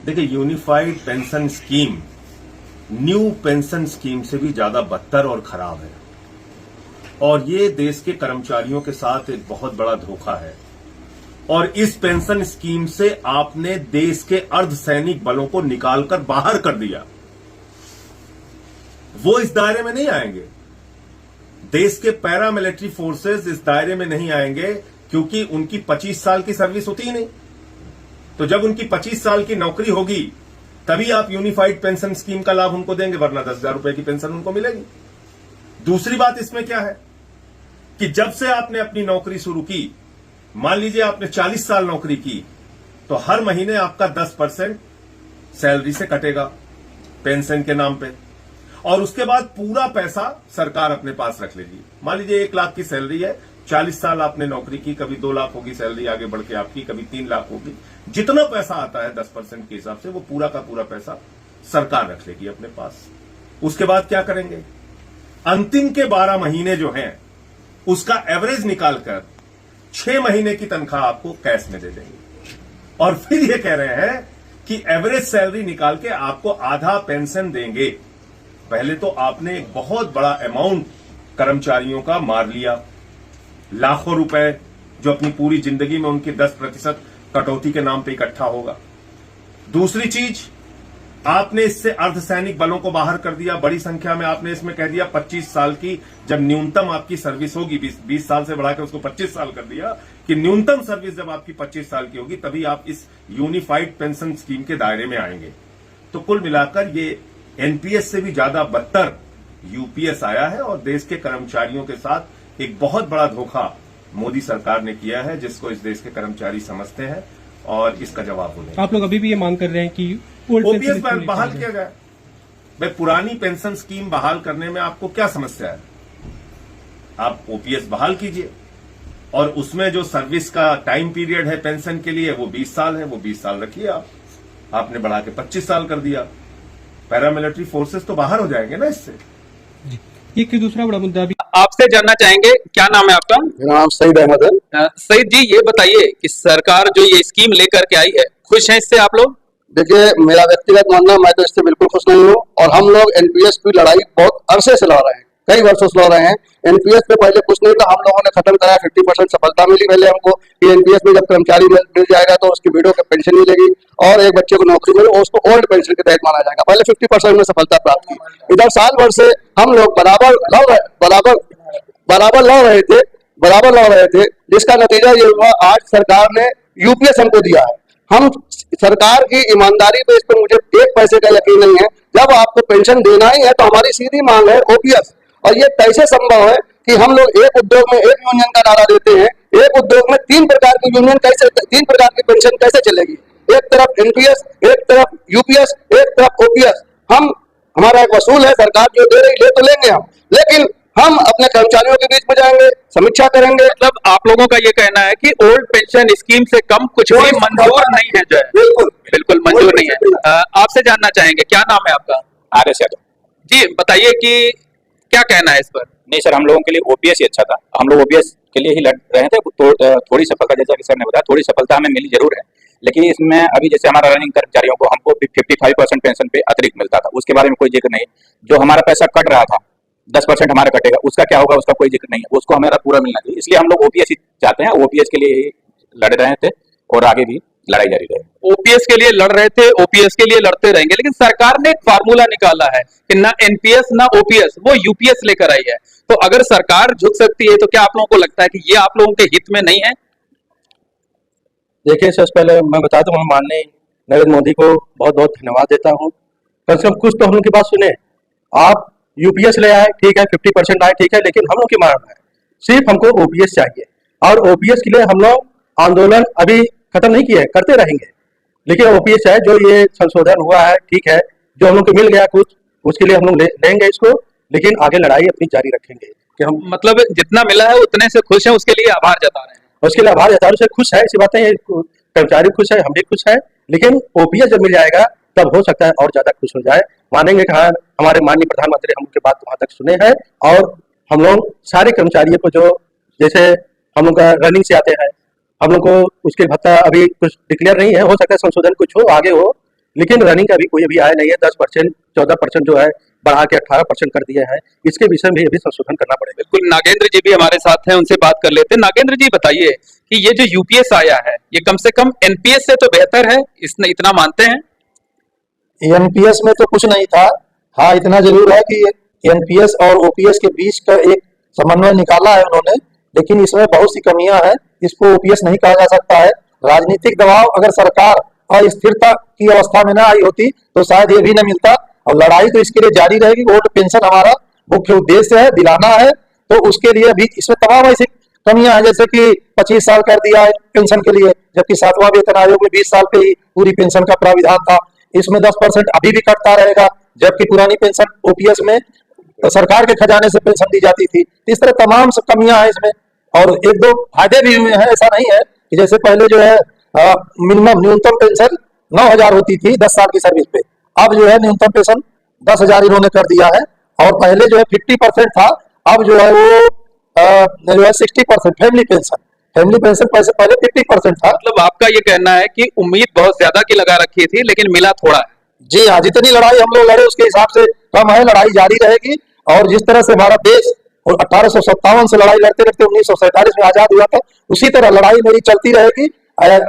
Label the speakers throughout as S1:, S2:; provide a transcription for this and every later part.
S1: देखिए, unified pension scheme new pension scheme से भी ज्यादा बदतर और खराब है और ये देश के कर्मचारियों के साथ एक बहुत बड़ा धोखा है। और इस पेंशन स्कीम से आपने देश के अर्धसैनिक बलों को निकालकर बाहर कर दिया। वो इस दायरे में नहीं आएंगे। देश के पैरामिलिट्री फोर्सेस इस दायरे में नहीं आएंगे क्योंकि उनकी 25 साल की सर्विस होती ही नहीं। तो जब उनकी 25 साल की नौकरी होगी तभी आप यूनिफाइड पेंशन स्कीम का लाभ उनको देंगे, वरना 10,000 रुपए की पेंशन उनको मिलेगी। दूसरी बात इसमें क्या है कि जब से आपने अपनी नौकरी शुरू की, मान लीजिए आपने 40 साल नौकरी की, तो हर महीने आपका 10% सैलरी से कटेगा पेंशन के नाम पे और उसके बाद पूरा पैसा सरकार अपने पास रख लेगी। मान लीजिए 1 लाख की सैलरी है, 40 साल आपने नौकरी की, कभी 2 लाख होगी सैलरी आगे बढ़ के आपकी, कभी 3 लाख होगी। जितना पैसा आता है 10% के हिसाब से वो पूरा का पूरा पैसा सरकार रख लेगी अपने पास। उसके बाद क्या करेंगे? अंतिम के 12 महीने जो हैं उसका एवरेज निकालकर 6 महीने की तनख्वाह आपको कैश में दे देंगे और फिर ये कह रहे हैं कि एवरेज सैलरी निकाल के आपको आधा पेंशन देंगे। पहले तो आपने एक बहुत बड़ा अमाउंट कर्मचारियों का मार लिया, लाखों रुपए जो अपनी पूरी जिंदगी में उनकी 10% कटौती के नाम पे इकट्ठा होगा। दूसरी चीज, आपने इससे अर्धसैनिक बलों को बाहर कर दिया। बड़ी संख्या में आपने इसमें कह दिया 25 साल की जब न्यूनतम आपकी सर्विस होगी, 20 साल से बढ़ाकर उसको 25 साल कर दिया कि न्यूनतम सर्विस जब आपकी 25 साल की होगी तभी आप इस यूनिफाइड पेंशन स्कीम के दायरे में आएंगे। तो कुल मिलाकर ये एनपीएस से भी ज्यादा बदतर यूपीएस आया है और देश के कर्मचारियों के साथ एक बहुत बड़ा धोखा मोदी सरकार ने किया है, जिसको इस देश के कर्मचारी समझते हैं और इसका जवाब उन्हें।
S2: आप लोग अभी भी ये मांग कर रहे हैं कि
S1: ओपीएस बहाल किया जाए। भाई, पुरानी पेंशन स्कीम बहाल करने में आपको क्या समस्या है? आप ओपीएस बहाल कीजिए और उसमें जो सर्विस का टाइम पीरियड है पेंशन के लिए वो 20 साल है, वो 20 साल रखिए। आपने बढ़ा के 25 साल कर दिया। पैरामिलिट्री फोर्सेस तो बाहर हो जाएंगे ना इससे।
S2: एक दूसरा बड़ा मुद्दा भी
S3: आपसे जानना चाहेंगे, क्या नाम है आपका?
S4: मेरा नाम सईद अहमद है।
S3: सईद जी, ये बताइए कि सरकार जो ये स्कीम लेकर के आई है, खुश हैं इससे आप लोग?
S4: देखिए, मेरा व्यक्तिगत मानना, मैं तो इससे बिल्कुल खुश नहीं हूँ और हम लोग एनपीएस की लड़ाई बहुत अरसे से लड़ रहे हैं, कई वर्षों से लड़ रहे हैं। एनपीएस पे पहले कुछ नहीं था, हम लोगों ने खत्म कराया। 50% सफलता मिली पहले हमको कि एनपीएस में जब कर्मचारी मिल जाएगा तो उसकी विडो की पेंशन मिलेगी और एक बच्चे को नौकरी मिले और उसको ओल्ड पेंशन के तहत माना जाएगा। पहले 50% में सफलता प्राप्त की। इधर साल भर से हम लोग बराबर लड़ रहे थे, जिसका नतीजा ये हुआ आज सरकार ने यूपीएस हमको दिया है। हम सरकार की ईमानदारी पे इस पर मुझे 1 पैसे का यकीन नहीं है। जब आपको पेंशन देना ही है तो हमारी सीधी मांग है ओपीएस। और ये कैसे संभव है कि हम लोग एक उद्योग में एक यूनियन का नारा देते हैं, एक उद्योग में 3 प्रकार की यूनियन कैसे, 3 प्रकार की पेंशन कैसे चलेगी? एक तरफ एनपीएस, एक तरफ यूपीएस, एक तरफ ओपीएस। हमारा एक वसूल है, सरकार जो दे रही ले तो लेंगे हम, लेकिन हम अपने कर्मचारियों के बीच में जाएंगे, समीक्षा करेंगे।
S3: मतलब आप लोगों का ये कहना है कि ओल्ड पेंशन स्कीम से कम कुछ भी मंजूर नहीं है, जो है बिल्कुल मंजूर नहीं है। आपसे जानना चाहेंगे, क्या नाम है आपका?
S5: आरएस यादव
S3: जी, बताइए कि क्या कहना है इस पर?
S5: नहीं सर, हम लोगों के लिए ओपीएस ही अच्छा था। हम लोग ओपीएस के लिए ही लड़ रहे थे। थोड़ी सफलता, जैसा कि सर ने बताया, थोड़ी सफलता हमें मिली जरूर है, लेकिन इसमें अभी जैसे हमारा रनिंग कर्मचारियों को हमको 55% पेंशन पे अतिरिक्त मिलता था, उसके बारे में कोई जिक्र नहीं। जो हमारा पैसा कट रहा था, 10% हमारा कटेगा, उसका क्या होगा उसका कोई जिक्र नहीं है। उसको हमारा पूरा मिलना चाहिए, इसलिए हम लोग ओपीएस ही चाहते हैं। ओपीएस के लिए ही लड़ रहे थे और आगे भी लड़ाई जारी रहे।
S3: ओपीएस के लिए लड़ रहे थे, ओपीएस के लिए लड़ते रहेंगे, लेकिन सरकार ने एक फार्मूला निकाला है कि ना एनपीएस ना ओपीएस, वो यूपीएस लेकर आई है। तो अगर सरकार झुक सकती है तो क्या आप लोगों को लगता है कि ये आप लोगों के हित में नहीं है?
S6: देखिए, सबसे पहले मैं बता दूं, हम माननीय नरेंद्र मोदी को बहुत बहुत धन्यवाद देता हूं। कम से कम कुछ तो हम लोग की बात सुने। आप यूपीएस ले आए, ठीक है, 50% आए, ठीक है, लेकिन हम लोग की मांग है सिर्फ हमको ओपीएस चाहिए और ओपीएस के लिए हम लोग आंदोलन अभी खत्म नहीं किए, करते रहेंगे। लेकिन ओपीएस है जो ये संशोधन हुआ है, ठीक है, जो हम लोग को मिल गया कुछ, उसके लिए हम लोग लेंगे इसको, लेकिन आगे लड़ाई अपनी जारी रखेंगे कि हम
S3: मतलब जितना मिला है उतने से खुश हैं, उसके लिए आभार जता रहे हैं।
S6: उसके लिए आभार जता रहे हैं, खुश है, ऐसी बात नहीं है। कर्मचारी खुश है, हम भी खुश है, लेकिन ओपीएस जब मिल जाएगा तब हो सकता है और ज्यादा खुश हो जाए। मानेंगे कि हाँ, हमारे माननीय प्रधानमंत्री हम उनकी बात वहां तक सुने हैं और हम लोग सारे कर्मचारियों को, जो जैसे हम लोग का रनिंग से आते हैं, हम लोग को उसके भत्ता अभी कुछ डिक्लेयर नहीं है, हो सकता है संशोधन कुछ हो, आगे हो, लेकिन रनिंग का भी कोई अभी आया नहीं है। 10% 14% जो है बढ़ा के 18% कर दिया है। इसके विषय में अभी संशोधन करना पड़ेगा।
S3: बिल्कुल, नागेंद्र जी भी हमारे साथ हैं, उनसे बात कर लेते हैं। नागेंद्र जी बताइए कि ये जो यूपीएस आया है ये कम से कम एनपीएस से तो बेहतर है, इसने इतना मानते हैं?
S7: एनपीएस में तो कुछ नहीं था। हाँ, इतना जरूर है कि एनपीएस और ओपीएस के बीच का एक समन्वय निकाला है उन्होंने, लेकिन इसमें बहुत सी कमियां हैं। इसको ओपीएस नहीं कहा जा सकता है। राजनीतिक दबाव, अगर सरकार अस्थिरता की अवस्था में न आई होती तो शायद ये भी न मिलता। और लड़ाई तो इसके लिए जारी रहेगी। वोट पेंशन हमारा मुख्य उद्देश्य है, दिलाना है, तो उसके लिए भी इसमें तमाम ऐसी कमियां हैं, जैसे कि 25 साल कर दिया है पेंशन के लिए, जबकि 7वां वेतन आयोग में 20 साल पे ही पूरी पेंशन का प्राविधान था। इसमें 10% अभी भी कटता रहेगा, जबकि पुरानी पेंशन ओपीएस में तो सरकार के खजाने से पेंशन दी जाती थी। इस तरह तमाम कमियां हैं इसमें, और एक दो फायदे भी हुए हैं। ऐसा नहीं है कि जैसे पहले जो है मिनिमम न्यूनतम पेंशन 9,000 होती थी 10 साल की सर्विस पे, अब जो है न्यूनतम पेंशन 10,000 इन्होंने कर दिया है। और पहले जो है 50% था, अब जो है वो 60% फैमिली पेंशन पहले 50% था।
S3: मतलब आपका ये कहना है कि उम्मीद बहुत ज्यादा की लगा रखी थी लेकिन मिला थोड़ा है।
S7: जी हाँ, जितनी लड़ाई हम लोग लड़े उसके हिसाब से कम है। लड़ाई जारी रहेगी, और जिस तरह से हमारा देश और 1857 से लड़ाई लड़ते लड़ते 1947 में आजाद हुआ था, उसी तरह लड़ाई मेरी चलती रहेगी,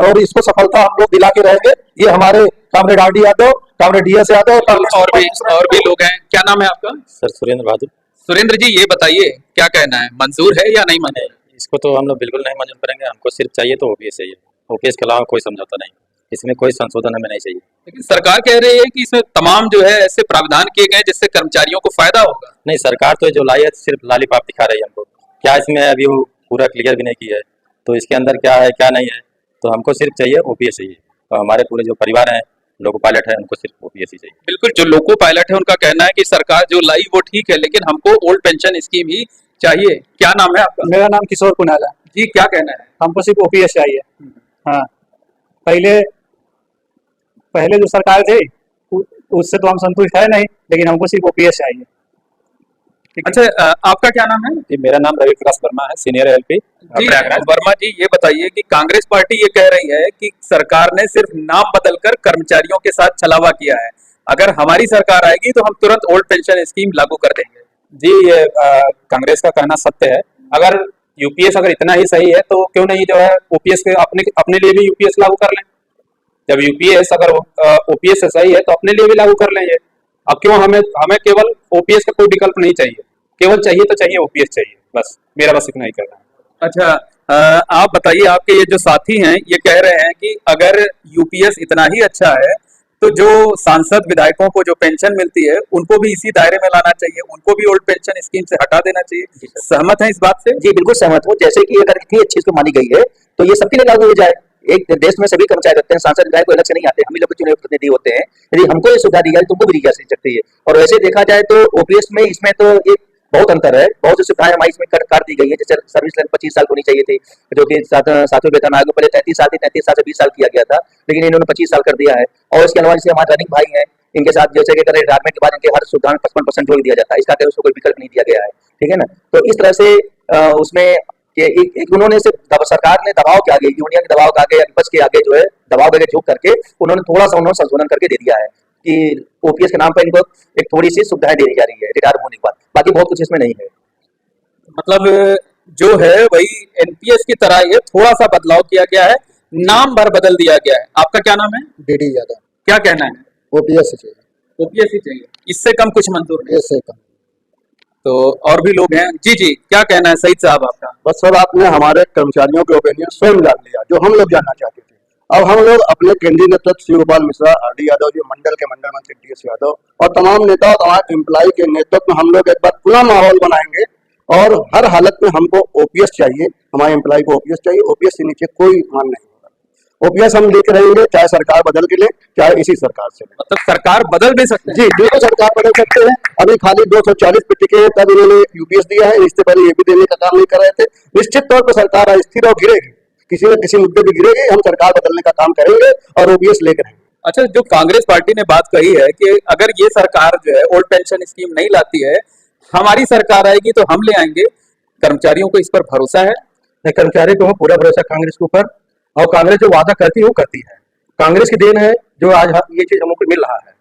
S7: और इसको सफलता हम लोग दिला के रहेंगे। ये हमारे comrade RD. Yadav, comrade DS. Yadav
S3: और भी लोग हैं। क्या नाम है आपका?
S8: सर सुरेंद्र बहादुर।
S3: सुरेंद्र जी, ये बताइए क्या कहना है, मंजूर है या नहीं मंजूर?
S8: इसको तो हम लोग बिल्कुल नहीं मंजूर करेंगे। हमको सिर्फ चाहिए तो ओपीएस चाहिए। ओपीएस के अलावा कोई समझौता नहीं, इसमें कोई संशोधन हमें नहीं चाहिए।
S3: लेकिन सरकार कह रही है कि इसमें तमाम जो है ऐसे प्रावधान किए गए जिससे कर्मचारियों को फायदा होगा।
S8: नहीं, सरकार तो जो लाई है सिर्फ लालीपाप दिखा रही है हमको। क्या इसमें अभी वो पूरा क्लियर भी नहीं किया है, तो इसके अंदर क्या है क्या नहीं है। तो हमको सिर्फ चाहिए ओपीएस चाहिए, और हमारे पूरे जो परिवार हैं, लोको पायलट है, उनको सिर्फ ओपीएस ही चाहिए।
S3: बिल्कुल, जो लोको पायलट है उनका कहना है कि सरकार जो लाई वो ठीक है, लेकिन हमको ओल्ड पेंशन स्कीम ही चाहिए। क्या नाम है आपका?
S9: मेरा नाम किशोर कुणाल है
S3: जी। क्या कहना है?
S9: हमको सिर्फ ओपीएस चाहिए। हाँ, पहले जो सरकार थी उससे तो हम संतुष्ट है नहीं, लेकिन हमको सिर्फ ओपीएस चाहिए।
S3: अच्छा, आपका क्या नाम है?
S5: जी, मेरा नाम रवि प्रकाश वर्मा है, सीनियर एलपी प्रयागराज।
S3: वर्मा जी, ये बताइए कि कांग्रेस पार्टी ये कह रही है कि सरकार ने सिर्फ नाम बदलकर कर्मचारियों के साथ छलावा किया है। अगर हमारी सरकार आएगी तो हम तुरंत ओल्ड पेंशन स्कीम लागू कर देंगे।
S5: जी, ये कांग्रेस का कहना सत्य है। अगर यूपीएस अगर इतना ही सही है तो क्यों नहीं जो है ओपीएस के अपने लिए भी यूपीएस लागू कर लें। जब यूपीएस अगर ओपीएस से सही है तो अपने लिए भी लागू कर लेंगे। अब क्यों हमें केवल ओपीएस का कोई विकल्प नहीं चाहिए, केवल चाहिए तो चाहिए ओपीएस चाहिए, बस मेरा बस इतना ही कहना है।
S3: अच्छा, आप बताइए, आपके ये जो साथी हैं ये कह रहे हैं कि अगर यूपीएस इतना ही अच्छा है तो जो सांसद विधायकों को जो पेंशन मिलती है उनको भी इसी दायरे में लाना चाहिए, उनको भी ओल्ड पेंशन स्कीम से हटा देना चाहिए। सहमत हैं इस बात से?
S10: जी बिल्कुल सहमत हूँ। जैसे कि अगर इतनी अच्छी इसको मानी गई है तो ये सबके लिए लागू हो जाए। एक देश में सभी कर्मचारी रहते हैं, सांसद विधायक कोई अलग से नहीं आते, हम ही लोग चुने हुए प्रतिनिधि होते हैं। यदि हमको ये सुविधा दी जाए तुमको भी दी जा सकती है। और वैसे देखा जाए तो ओपीएस में इसमें तो एक बहुत अंतर है। बहुत सी सुविधाएं हमारी इसमें कर दी गई है। जैसे सर्विस लेंथ 25 साल होनी चाहिए थी, जो कि 7वें वेतन आयोग पहले 33 साल थी, 33 साल से 20 साल किया गया था, लेकिन इन्होंने 25 साल कर दिया है। और इसके अलावा जैसे हमारे रनिंग भाई हैं, इनके साथ जैसे कि रिटायरमेंट के बाद इनके हर सुविधा में 55% जो दिया जाता है, इसका उसको कोई विकल्प नहीं दिया गया है। ठीक है ना? तो इस तरह से उसमें एक उन्होंने सरकार ने दबाव के आगे, यूनियन के दबाव के आगे या विपक्ष के आगे जो है दबाव के आगे झुक करके उन्होंने थोड़ा सा संशोधन करके दे दिया है कि ओपीएस के नाम पर इनको एक थोड़ी सी सुविधाएं दी जा रही है रिटायर होने के बाद। बाकी बहुत कुछ इसमें नहीं है।
S3: मतलब जो है वही एनपीएस की तरह ये थोड़ा सा बदलाव किया गया है, नाम भर बदल दिया गया है। आपका क्या नाम है?
S7: डी.डी. यादव।
S3: क्या कहना है?
S7: ओपीएस चाहिए।
S3: ओपीएस ही चाहिए, इससे कम कुछ मंजूर नहीं।
S7: इससे कम।
S3: तो और भी लोग हैं। जी जी, क्या कहना है सईद साहब आपका?
S4: बस सर, आपने हमारे कर्मचारियों के ओपिनियन स्वयं जान लिया जो हम लोग जानना चाहते थे। अब हम लोग अपने केंद्रीय नेतृत्व शिव गोपाल मिश्रा, आर.डी. यादव जी, मंडल के मंडल मंत्री डी.एस. यादव और तमाम नेता और तमाम एम्प्लॉय के नेतृत्व में हम लोग एक बार खुला माहौल बनाएंगे और हर हालत में हमको ओपीएस चाहिए, हमारे एम्प्लॉय को ओपीएस चाहिए। ओपीएस से नीचे कोई मान नहीं होगा। ओपीएस हम लेकर रहेंगे, चाहे सरकार बदल के ले, चाहे इसी सरकार से ले।
S3: मतलब सरकार बदल भी सकते हैं?
S4: जी बिल्कुल, सरकार बदल सकते हैं। अभी खाली 240 पे टिके तब इन्होंने यूपीएस दिया है, इससे पहले ये भी देने का काम नहीं कर रहे थे। निश्चित तौर पर सरकार अस्थिर और गिरेगी, किसी न किसी मुद्दे पर गिरेगी। हम सरकार बदलने का काम करेंगे और ओपीएस लेकर रहेंगे।
S3: अच्छा, जो कांग्रेस पार्टी ने बात कही है कि अगर ये सरकार जो है ओल्ड पेंशन स्कीम नहीं लाती है, हमारी सरकार आएगी तो हम ले आएंगे, कर्मचारियों को इस पर भरोसा है?
S6: कर्मचारी को पूरा भरोसा कांग्रेस के ऊपर, और कांग्रेस जो वादा करती है वो करती है। कांग्रेस की देन है जो आज ये चीज हम लोग को मिल रहा है।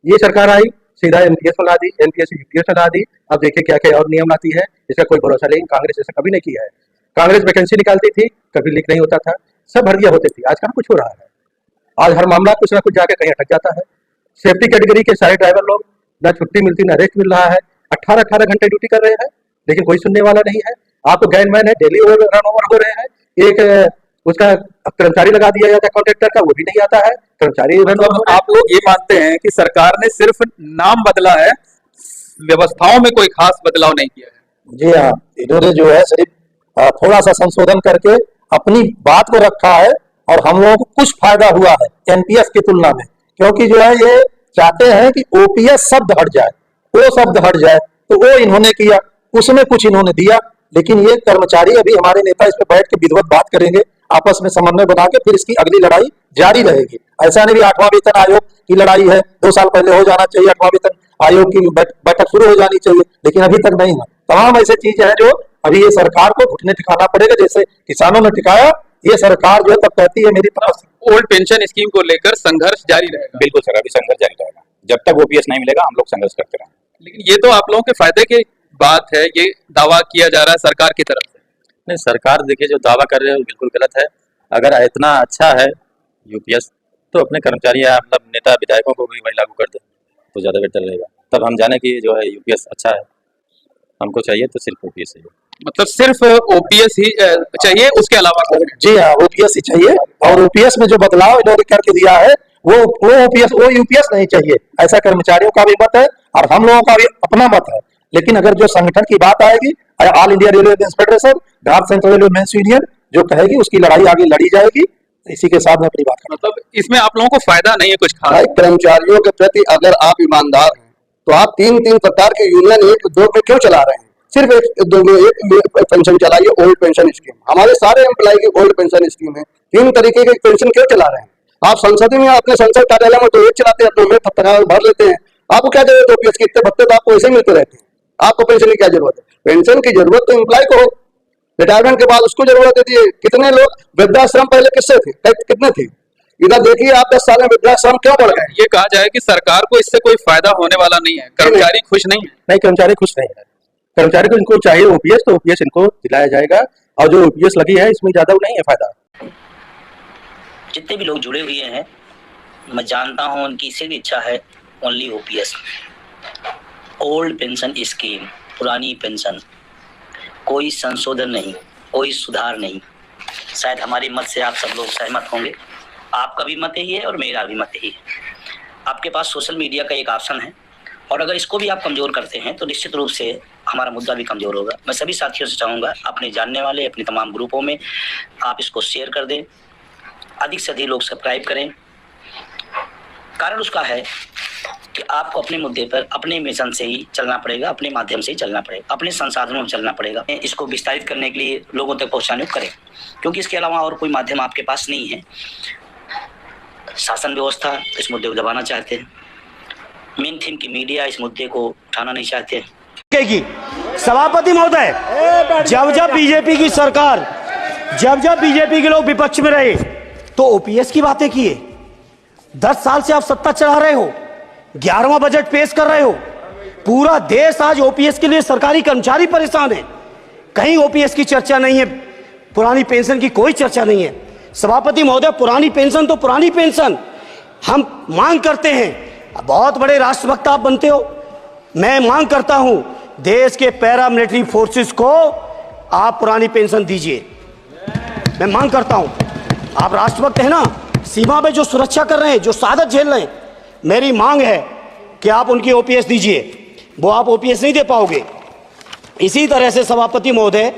S6: ये सरकार आई, सीधा एनपीएस बना दी, एनपीएस से यूपीएस बना दी। अब देखिए क्या क्या और नियम लाती है, इसका कोई भरोसा नहीं। कांग्रेस ऐसा कभी नहीं किया है। कांग्रेस वैकेंसी निकालती थी, कभी लीक नहीं होता था, सब भर्तियां होती थी। आज कहाँ कुछ हो रहा है। आज हर मामला कुछ ना कुछ जाके कहीं अटक जाता है। सेफ्टी कैटेगरी के सारे ड्राइवर लोग ना छुट्टी मिलती, ना रेस्ट मिल रहा है। 18-18 घंटे ड्यूटी कर रहे हैं, लेकिन कोई सुनने वाला नहीं है। आपको गैंगमैन है, डेली रन ओवर हो रहे हैं। एक उसका कर्मचारी लगा दिया जाता है कॉन्ट्रैक्टर का, वो भी नहीं आता है। कर्मचारी
S3: आप लोग ये मानते हैं कि सरकार ने सिर्फ नाम बदला है, व्यवस्थाओं में कोई खास बदलाव नहीं किया है?
S7: जी हाँ, इन्होंने जो है सिर्फ थोड़ा सा संशोधन करके अपनी बात को रखा है और हम लोगों को कुछ फायदा हुआ है एनपीएस की तुलना में, क्योंकि जो है ये चाहते हैं कि ओपीएस शब्द हट जाए, वो शब्द हट जाए, तो वो इन्होंने किया, उसमें कुछ इन्होंने दिया। लेकिन ये कर्मचारी, अभी हमारे नेता इस पे बैठ के विधिवत बात करेंगे, आपस में समन्वय बना के फिर इसकी अगली लड़ाई जारी रहेगी। ऐसा नहीं भी 8वां वेतन आयोग की लड़ाई है, 2 साल पहले हो जाना चाहिए 8वां वेतन आयोग की बैठक शुरू हो जानी चाहिए, लेकिन अभी तक नहीं है। तमाम ऐसे चीजें हैं जो अभी ये सरकार को घुटने टिकाना पड़ेगा, जैसे किसानों ने टिकाया, ये सरकार जो है तब कहती है मेरी तरफ से।
S3: ओल्ड पेंशन स्कीम को लेकर संघर्ष जारी रहेगा?
S5: बिल्कुल सर, अभी संघर्ष जारी रहेगा। जब तक ओपीएस नहीं मिलेगा हम लोग संघर्ष करते रहेंगे।
S3: लेकिन ये तो आप लोगों के फायदे की बात है, ये दावा किया जा रहा है सरकार की तरफ से।
S8: नहीं, सरकार देखिए जो दावा कर रहे हैं वो बिल्कुल गलत है। अगर इतना अच्छा है यूपीएस तो अपने कर्मचारी या मतलब नेता विधायकों को भी वही लागू कर दे तो ज़्यादा बेहतर रहेगा। तब हम जाने कि जो है यूपीएस अच्छा है, हमको चाहिए तो सिर्फ ओपीएस चाहिए।
S3: मतलब सिर्फ ओपीएस ही चाहिए, उसके अलावा कोई?
S7: जी हाँ, ओपीएस ही चाहिए। और ओपीएस में जो बदलाव इन्होंने करके दिया है वो ओपीएस, वो यूपीएस नहीं चाहिए, ऐसा कर्मचारियों का भी मत है और हम लोगों का भी अपना मत है। लेकिन अगर जो संगठन की बात आएगी, all India railway federation, Bharat central railway men's union जो कहेगी उसकी लड़ाई आगे लड़ी जाएगी। इसी के साथ में अपनी बात
S3: मतलब इसमें आप लोगों को फायदा नहीं है कुछ खास?
S4: कर्मचारियों के प्रति अगर आप ईमानदार हैं तो आप 3-3 प्रकार के यूनियन एक दो में क्यों चला रहे हैं? सिर्फ एक पेंशन चलाइए, ओल्ड पेंशन स्कीम। हमारे सारे एम्प्लॉय की ओल्ड पेंशन स्कीम है। 3 तरीके के पेंशन क्यों चला रहे हैं? आप संसद में अपने संसद कार्यालय में तो एक चलाते हैं, 2 में भर लेते हैं। आपको क्या जरूरत है ओपीएस की? इतने भत्ते तो आपको ऐसे ही मिलते रहते हैं, आपको पेंशन की क्या जरूरत है? पेंशन की जरूरत तो एम्प्लॉय को हो, रिटायरमेंट के बाद उसको जरूरत होती है। कितने लोग वृद्धाश्रम पहले किससे थे, कितने थे? इधर देखिए आप 10 साल में वृद्धाश्रम क्यों बढ़ गए?
S3: ये कहा जाए कि सरकार को इससे कोई फायदा होने वाला नहीं है, कर्मचारी खुश नहीं है।
S6: नहीं, कर्मचारी खुश नहीं है। कर्मचारी को इनको चाहिए ओपीएस, तो ओपीएस इनको दिलाया जाएगा। और जो ओपीएस लगी है इसमें ज्यादा नहीं है फायदा।
S11: जितने भी लोग जुड़े हुए हैं मैं जानता हूं उनकी सिर्फ इच्छा है only OPS. Old pension scheme, पुरानी पेंशन, कोई संशोधन नहीं, कोई सुधार नहीं। शायद हमारे मत से आप सब लोग सहमत होंगे। आपका भी मत यही है और मेरा भी मत यही है। आपके पास सोशल मीडिया का एक ऑप्शन है और अगर इसको भी आप कमज़ोर करते हैं तो निश्चित रूप से हमारा मुद्दा भी कमज़ोर होगा। मैं सभी साथियों से चाहूँगा अपने जानने वाले अपने तमाम ग्रुपों में आप इसको शेयर कर दें, अधिक से अधिक लोग सब्सक्राइब करें। कारण उसका है कि आपको अपने मुद्दे पर अपने मिशन से ही चलना पड़ेगा, अपने माध्यम से ही चलना पड़ेगा, अपने संसाधनों में चलना पड़ेगा। इसको विस्तारित करने के लिए लोगों तक पहुँचाने को करें, क्योंकि इसके अलावा और कोई माध्यम आपके पास नहीं है। शासन व्यवस्था इस मुद्दे को दबाना चाहते हैं, मेन थीम की मीडिया इस मुद्दे को उठाना नहीं चाहते हैं।
S12: सभापति महोदय, जब बीजेपी की सरकार, जब बीजेपी के लोग विपक्ष में रहे तो ओपीएस की बातें किए। 10 साल से आप सत्ता चला रहे हो, 11वां बजट पेश कर रहे हो। पूरा देश आज ओपीएस के लिए, सरकारी कर्मचारी परेशान है। कहीं ओपीएस की चर्चा नहीं है, पुरानी पेंशन की कोई चर्चा नहीं है। सभापति महोदय, पुरानी पेंशन तो पुरानी पेंशन, हम मांग करते हैं। बहुत बड़े राष्ट्रभक्त आप बनते हो, मैं मांग करता हूं देश के पैरामिलिट्री फोर्सेस को आप पुरानी पेंशन दीजिए। मैं मांग करता हूं, आप राष्ट्रभक्त हैं ना, सीमा में जो सुरक्षा कर रहे हैं, जो शहादत झेल रहे हैं, मेरी मांग है कि आप उनकी ओपीएस दीजिए। वो आप ओपीएस नहीं दे पाओगे। इसी तरह से सभापति महोदय,